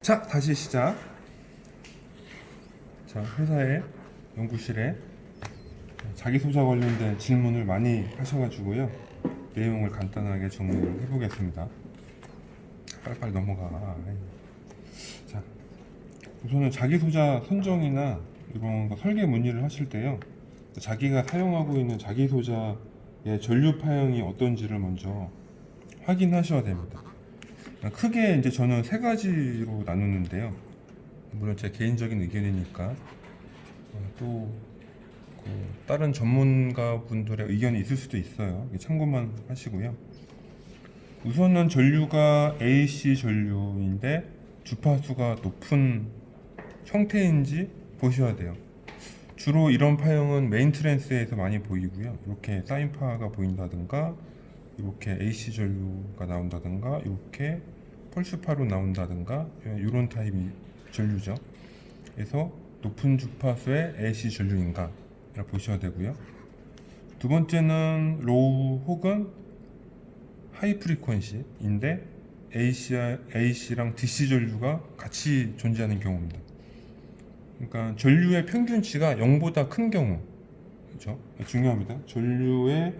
자, 다시 시작. 자, 회사에 연구실에 자기소개 관련된 질문을 많이 하셔가지고요. 내용을 간단하게 정리를 해보겠습니다. 빨리빨리 넘어가. 자, 우선은 자기소개 선정이나 이런 거 설계 문의를 하실 때요. 자기가 사용하고 있는 자기소개의 전류 파형이 어떤지를 먼저 확인하셔야 됩니다. 크게 이제 저는 세 가지로 나누는데요. 물론 제 개인적인 의견이니까 또 다른 전문가 분들의 의견이 있을 수도 있어요. 참고만 하시고요. 우선은 전류가 AC 전류인데 주파수가 높은 형태인지 보셔야 돼요. 주로 이런 파형은 메인트랜스에서 많이 보이고요. 이렇게 사인파가 보인다든가, 이렇게 AC 전류가 나온다든가, 이렇게 펄스파로 나온다든가, 이런 타입이 전류죠. 그래서 높은 주파수의 AC 전류인가 보셔야 되고요. 두 번째는 로우 혹은 하이 프리퀀시인데 AC랑 DC 전류가 같이 존재하는 경우입니다. 그러니까 전류의 평균치가 0보다 큰 경우, 그렇죠? 중요합니다. 전류의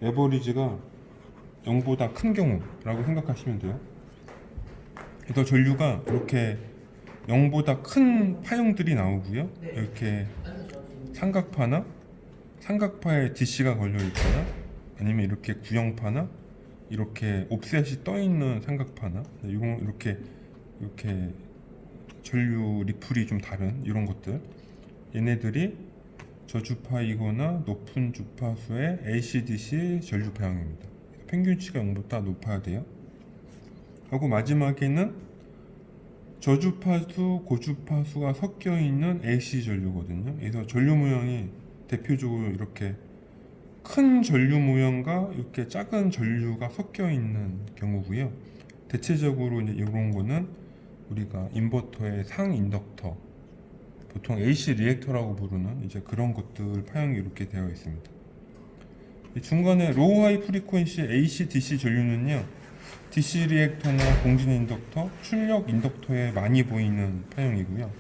에버리지가 0보다 큰 경우라고 생각하시면 돼요. 그래서 전류가 이렇게 0보다 큰 파형들이 나오고요. 이렇게 삼각파에 DC가 걸려 있거나, 아니면 이렇게 구형파나 이렇게 옵셋이 떠 있는 삼각파나, 이렇게 전류 리플이 좀 다른 이런 것들, 얘네들이 저주파이거나 높은 주파수의 AC/DC 전류 파형입니다. 평균치가 0보다 높아야 돼요. 하고 마지막에는 저주파수, 고주파수가 섞여 있는 AC 전류거든요. 그래서 전류 모형이 대표적으로 이렇게 큰 전류 모형과 이렇게 작은 전류가 섞여 있는 경우고요. 대체적으로 이제 이런 거는 우리가 인버터의 상인덕터, 보통 AC 리액터라고 부르는 이제 그런 것들 파형이 이렇게 되어 있습니다. 중간에 로우 하이 프리퀀시 AC, DC 전류는요, DC 리액터나 공진 인덕터, 출력 인덕터에 많이 보이는 파형이고요.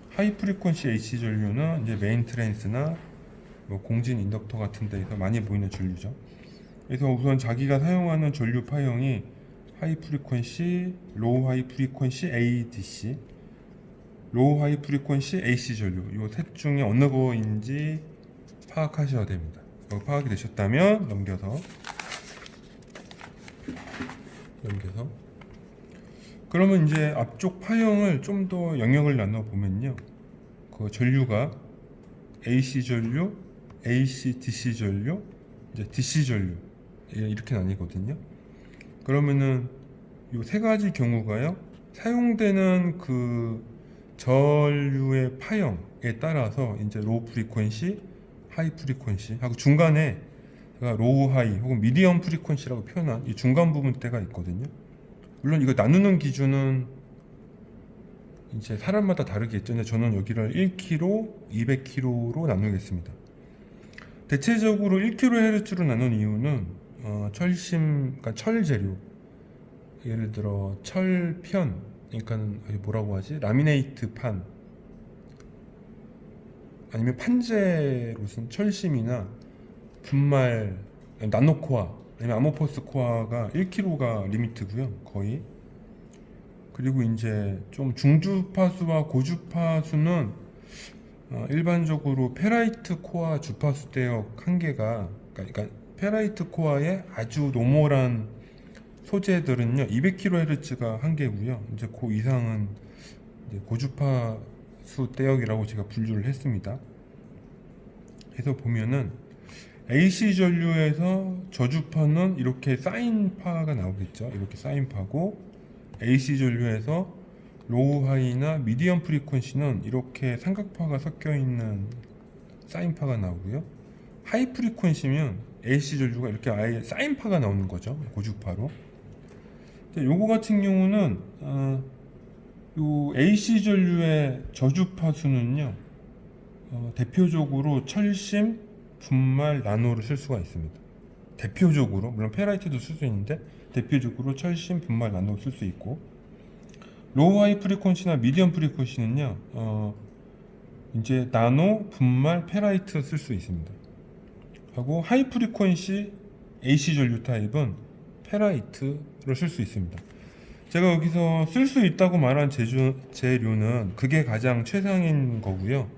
하이 프리퀀시 AC 전류는 이제 메인 트랜스나 공진 인덕터 같은 데에서 많이 보이는 전류죠. 그래서 우선 자기가 사용하는 전류 파형이 하이 프리퀀시, 로우 하이 프리퀀시 ADC, 로우 하이 프리퀀시 AC 전류, 이 셋 중에 어느 거인지 파악하셔야 됩니다. 파악이 되셨다면 넘겨서 그러면 이제 앞쪽 파형을 좀 더 영역을 나눠 보면요, 그 전류가 AC 전류, AC DC 전류, 이제 DC 전류 이렇게 나뉘거든요. 그러면은 이 세 가지 경우가요, 사용되는 그 전류의 파형에 따라서 이제 로우 프리퀀시, 하이 프리퀀시 하고 중간에 제가 로우 하이 혹은 미디엄 프리퀀시라고 표현한 이 중간 부분대가 있거든요. 물론 이거 나누는 기준은 이제 사람마다 다르겠죠. 근데 저는 여기를 1kg, 200kg로 나누겠습니다. 대체적으로 1kHz로 나눈 이유는 그러니까 철 재료, 예를 들어 철편, 그러니까 뭐라고 하지? 라미네이트 판, 아니면 판재로 쓴 철심이나 분말, 나노코아, 아니면 아모포스 코아가 1kg가 리미트고요, 거의. 그리고 이제 좀 중주파수와 고주파수는 일반적으로 페라이트 코아 주파수 대역 한계가, 그러니까 페라이트 코아의 아주 노멀한 소재들은요 200kHz가 한계고요. 이제 그 이상은 이제 고주파수 대역이라고 제가 분류를 했습니다. 그래서 보면은 AC 전류에서 저주파는 이렇게 사인파가 나오겠죠. 이렇게 사인파고, AC 전류에서 로우 하이나 미디엄 프리퀀시는 이렇게 삼각파가 섞여 있는 사인파가 나오고요. 하이 프리퀀시면 AC 전류가 이렇게 아예 사인파가 나오는 거죠. 고주파로. 요거 같은 경우는 요 AC 전류의 저주파수는요, 대표적으로 철심, 분말, 나노를 쓸 수가 있습니다. 대표적으로, 물론 페라이트도 쓸 수 있는데 대표적으로 철심, 분말, 나노를 쓸 수 있고, 로우 하이 프리퀀시나 미디엄 프리퀀시는요, 이제 나노, 분말, 페라이트 쓸 수 있습니다. 하고 하이 프리퀀시 AC 전류 타입은 페라이트를 쓸 수 있습니다. 제가 여기서 쓸 수 있다고 말한 재료는 그게 가장 최상인 거고요.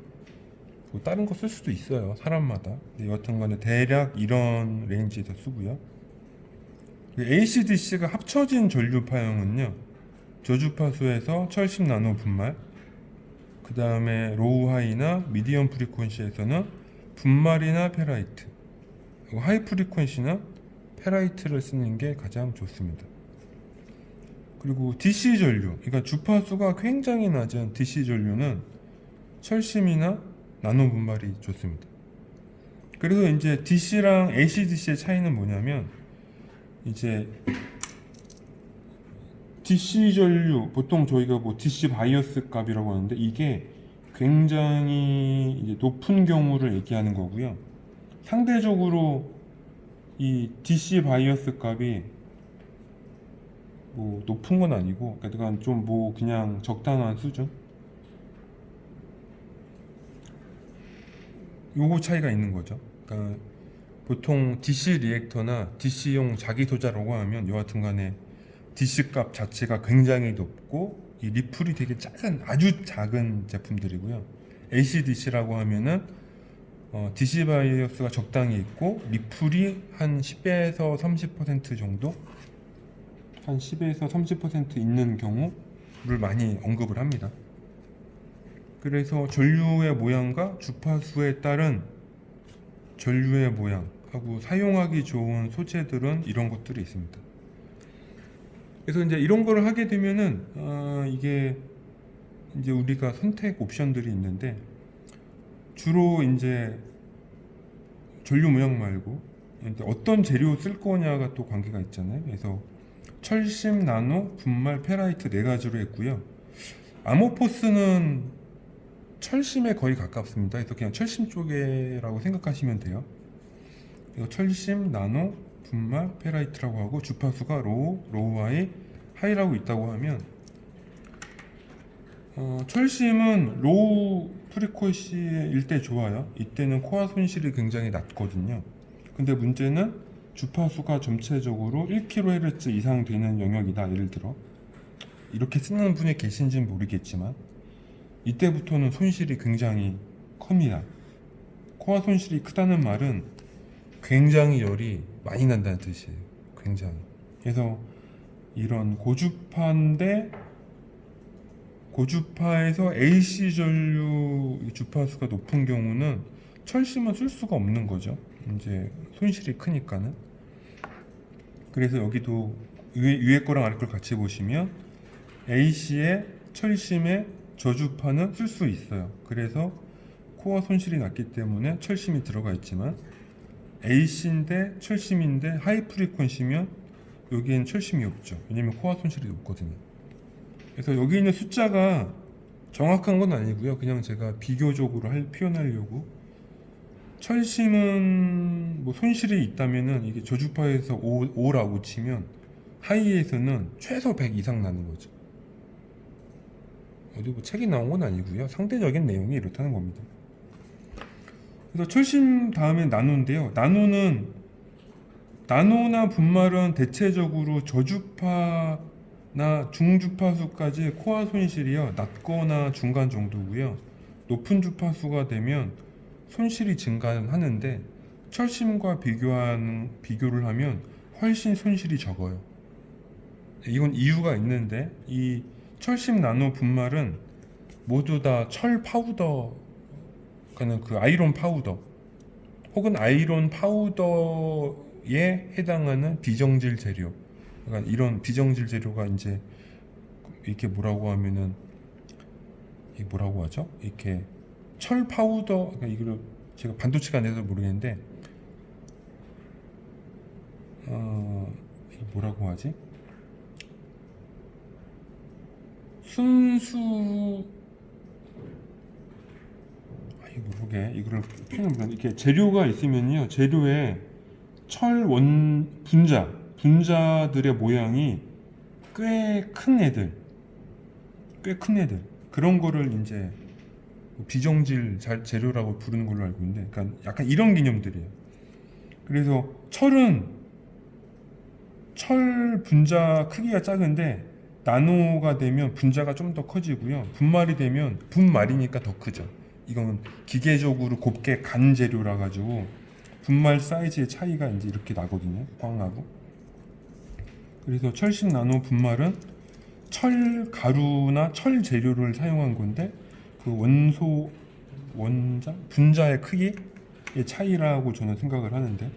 뭐 다른 거 쓸 수도 있어요, 사람마다. 근데 여튼간에 대략 이런 레인지에서 쓰고요. AC/DC가 합쳐진 전류 파형은요, 저주파수에서 철심 나노 분말, 그 다음에 로우 하이나 미디엄 프리퀀시에서는 분말이나 페라이트, 그리고 하이 프리퀀시나 페라이트를 쓰는 게 가장 좋습니다. 그리고 DC 전류, 그러니까 주파수가 굉장히 낮은 DC 전류는 철심이나 나노 분말이 좋습니다. 그래서 이제 DC랑 AC/DC의 차이는 뭐냐면, 이제 DC 전류, 보통 저희가 뭐 DC 바이어스 값이라고 하는데, 이게 굉장히 이제 높은 경우를 얘기하는 거고요. 상대적으로 이 DC 바이어스 값이 뭐 높은 건 아니고, 그러니까 좀 뭐 그냥 적당한 수준, 요거 차이가 있는 거죠. 그러니까 보통 DC 리액터나 DC용 자기 소자라고 하면 여하튼 간에 DC 값 자체가 굉장히 높고 이 리플이 되게 작은, 아주 작은 제품들이고요. AC/DC라고 하면은 DC 바이어스가 적당히 있고 리플이 한 10에서 30% 정도, 한 10에서 30% 있는 경우를 많이 언급을 합니다. 그래서 전류의 모양과 주파수에 따른 전류의 모양하고 사용하기 좋은 소재들은 이런 것들이 있습니다. 그래서 이제 이런 거를 하게 되면은 이게 이제 우리가 선택 옵션들이 있는데, 주로 이제 전류 모양 말고 이제 어떤 재료 쓸 거냐가 또 관계가 있잖아요. 그래서 철심, 나노, 분말, 페라이트 네 가지로 했고요. 아모포스는 철심에 거의 가깝습니다. 그래서 그냥 철심 쪽이라고 생각하시면 돼요. 그래서 철심, 나노, 분말, 페라이트라고 하고 주파수가 로우, 로우 하이, 하이라고 있다고 하면, 철심은 로우 프리퀀시일 때 좋아요. 이때는 코어 손실이 굉장히 낮거든요. 근데 문제는 주파수가 전체적으로 1kHz 이상 되는 영역이다. 예를 들어 이렇게 쓰는 분이 계신지는 모르겠지만 이때부터는 손실이 굉장히 큽니다. 코어 손실이 크다는 말은 굉장히 열이 많이 난다는 뜻이에요. 굉장히. 그래서 이런 고주파에서 AC 전류 주파수가 높은 경우는 철심은 쓸 수가 없는 거죠. 이제 손실이 크니까는. 그래서 여기도 위에 거랑 아래 걸 같이 보시면 AC의 철심의 저주파는 쓸 수 있어요. 그래서 코어 손실이 낮기 때문에 철심이 들어가 있지만, AC인데 철심인데 하이 프리퀀시면 여기엔 철심이 없죠. 왜냐면 코어 손실이 높거든요. 그래서 여기 있는 숫자가 정확한 건 아니고요. 그냥 제가 비교적으로 표현하려고, 철심은 뭐 손실이 있다면은 이게 저주파에서 5라고 치면 하이에서는 최소 100 이상 나는 거죠. 어디 뭐 책이 나온 건 아니고요. 상대적인 내용이 이렇다는 겁니다. 그래서 철심 다음에 나노인데요. 나노나 분말은 대체적으로 저주파나 중주파수까지 코어 손실이요 낮거나 중간 정도고요. 높은 주파수가 되면 손실이 증가하는데, 철심과 비교를 하면 훨씬 손실이 적어요. 이건 이유가 있는데, 이 철심 나노 분말은 모두 다 철 파우더, 그러니까 그 아이론 파우더 혹은 아이론 파우더에 해당하는 비정질 재료, 그러니까 이런 비정질 재료가 이제 이렇게 뭐라고 하면은, 이 뭐라고 하죠? 이렇게 철 파우더, 그러니까 이걸 제가 반도체가 안 돼서 모르겠는데 이게 뭐라고 하지? 순수, 이거 모르게 이거를 표현하면, 이렇게 재료가 있으면요, 재료에 철 분자들의 모양이 꽤 큰 애들, 꽤 큰 애들 그런 거를 이제 비정질 재료라고 부르는 걸로 알고 있는데, 그러니까 약간 이런 개념들이에요. 그래서 철 분자 크기가 작은데 나노가 되면 분자가 좀 더 커지고요. 분말이 되면 분말이니까 더 크죠. 이건 기계적으로 곱게 간 재료라 가지고 분말 사이즈의 차이가 이제 이렇게 나거든요. 광하고. 그래서 철식 나노 분말은 철 가루나 철 재료를 사용한 건데 그 원소 원자 분자의 크기의 차이라고 저는 생각을 하는데,